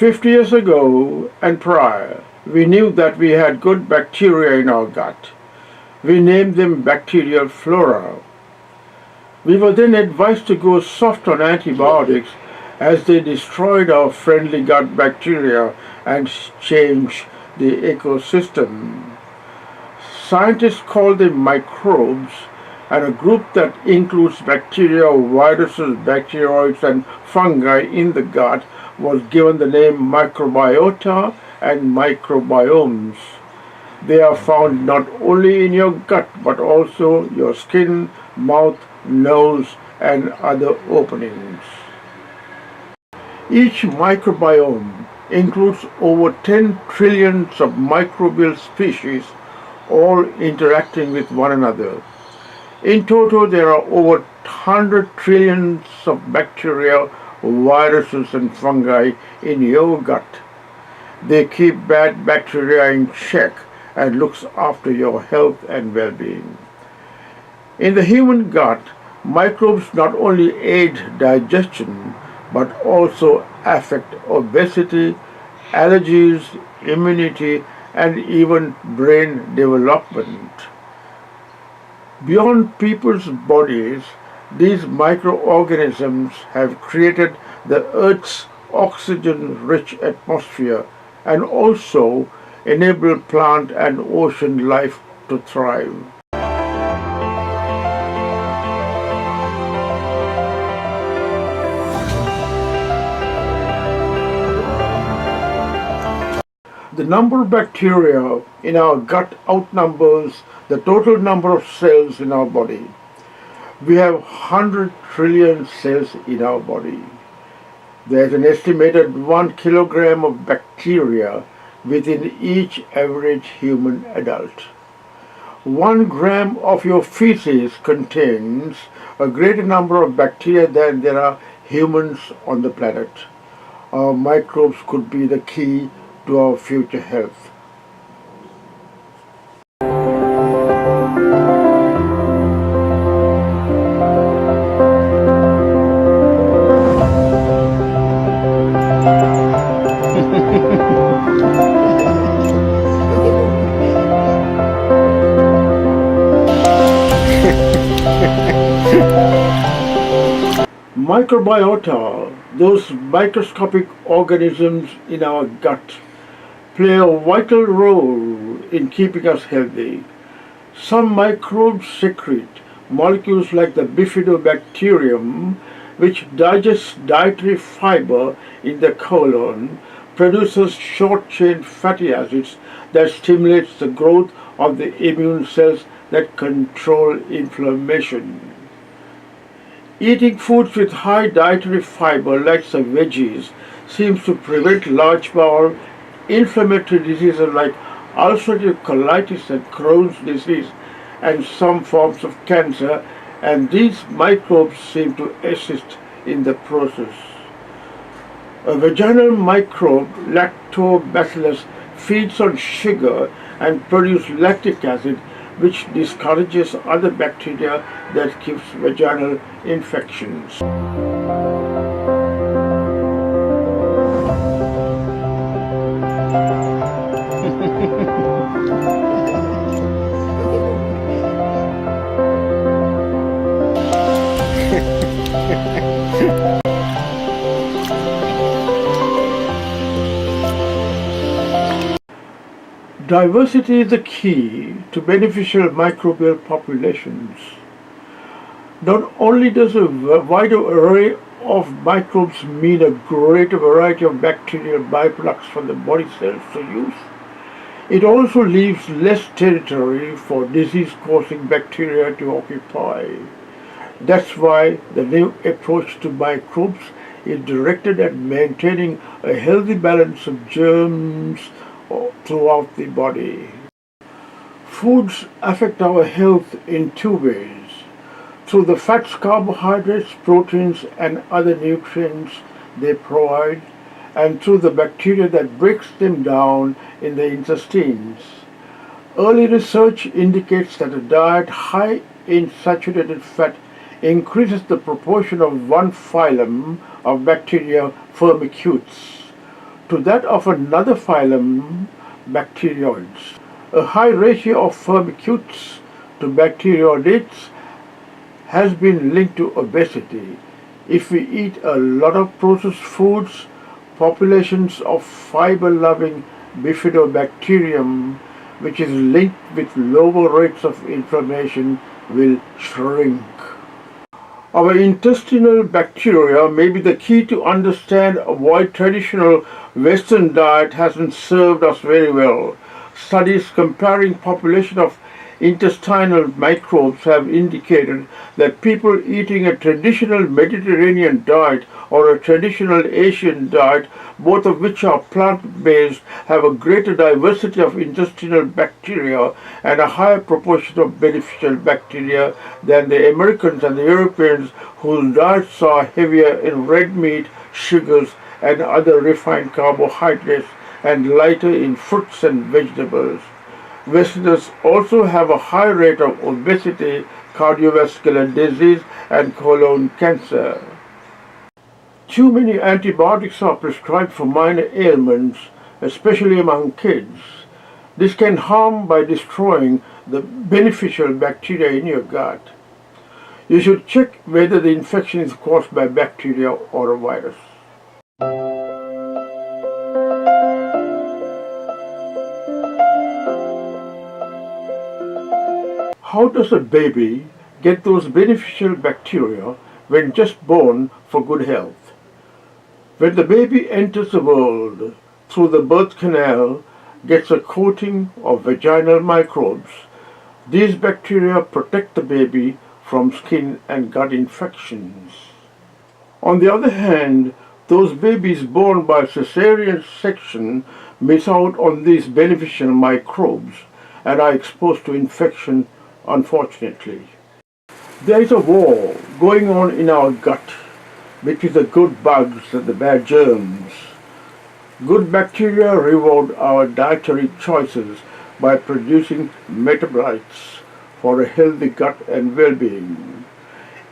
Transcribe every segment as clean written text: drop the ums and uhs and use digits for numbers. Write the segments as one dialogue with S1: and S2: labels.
S1: 50 years ago and prior, we knew that we had good bacteria in our gut. We named them bacterial flora. We were then advised to go soft on antibiotics as they destroyed our friendly gut bacteria and changed the ecosystem. Scientists call them microbes, and a group that includes bacteria, viruses, bacteroids, and fungi in the gut was given the name microbiota and microbiomes. They are found not only in your gut but also your skin, mouth, nose, and other openings. Each microbiome includes over 10 trillion of microbial species, all interacting with one another. In total, there are over 100 trillion of bacteria, viruses, and fungi in your gut. They keep bad bacteria in check and looks after your health and well-being. In the human gut, microbes not only aid digestion but also affect obesity, allergies, immunity, and even brain development. Beyond people's bodies, these microorganisms have created the Earth's oxygen-rich atmosphere and also enable plant and ocean life to thrive. The number of bacteria in our gut outnumbers the total number of cells in our body. We have 100 trillion cells in our body. There's an estimated 1 kilogram of bacteria within each average human adult. 1 gram of your feces contains a greater number of bacteria than there are humans on the planet. Our microbes could be the key to our future health. Microbiota, those microscopic organisms in our gut, play a vital role in keeping us healthy. Some microbes secrete molecules like the bifidobacterium, which digests dietary fiber in the colon, produces short-chain fatty acids that stimulates the growth of the immune cells that control inflammation. Eating foods with high dietary fiber like the veggies seems to prevent large bowel inflammatory diseases like ulcerative colitis and Crohn's disease and some forms of cancer, and these microbes seem to assist in the process. A vaginal microbe, Lactobacillus, feeds on sugar and produces lactic acid, which discourages other bacteria that gives vaginal infections. Diversity is the key to beneficial microbial populations. Not only does a wider array of microbes mean a greater variety of bacterial byproducts for the body cells to use, it also leaves less territory for disease-causing bacteria to occupy. That's why the new approach to microbes is directed at maintaining a healthy balance of germs throughout the body. Foods affect our health in two ways: through the fats, carbohydrates, proteins, and other nutrients they provide, and through the bacteria that breaks them down in the intestines. Early research indicates that a diet high in saturated fat increases the proportion of one phylum of bacteria, Firmicutes. to that of another phylum, bacteroids. A high ratio of firmicutes to bacteroidetes has been linked to obesity. If we eat a lot of processed foods, populations of fiber-loving bifidobacterium, which is linked with lower rates of inflammation, will shrink. Our intestinal bacteria may be the key to understand why traditional Western diet hasn't served us very well. Studies comparing population of intestinal microbes have indicated that people eating a traditional Mediterranean diet or a traditional Asian diet, both of which are plant-based, have a greater diversity of intestinal bacteria and a higher proportion of beneficial bacteria than the Americans and the Europeans, whose diets are heavier in red meat, sugars, and other refined carbohydrates, and lighter in fruits and vegetables. Westerners also have a high rate of obesity, cardiovascular disease, and colon cancer. Too many antibiotics are prescribed for minor ailments, especially among kids. This can harm by destroying the beneficial bacteria in your gut. You should check whether the infection is caused by bacteria or a virus. How does a baby get those beneficial bacteria when just born for good health? When the baby enters the world through the birth canal, gets a coating of vaginal microbes. These bacteria protect the baby from skin and gut infections. On the other hand, those babies born by cesarean section miss out on these beneficial microbes and are exposed to infection, unfortunately. There is a war going on in our gut between the good bugs and the bad germs. Good bacteria reward our dietary choices by producing metabolites for a healthy gut and well-being.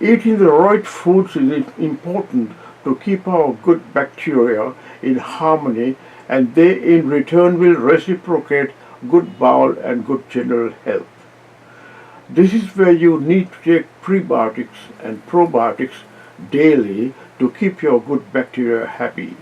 S1: Eating the right foods is important to keep our good bacteria in harmony, and they in return will reciprocate good bowel and good general health. This is where you need to take prebiotics and probiotics daily to keep your good bacteria happy.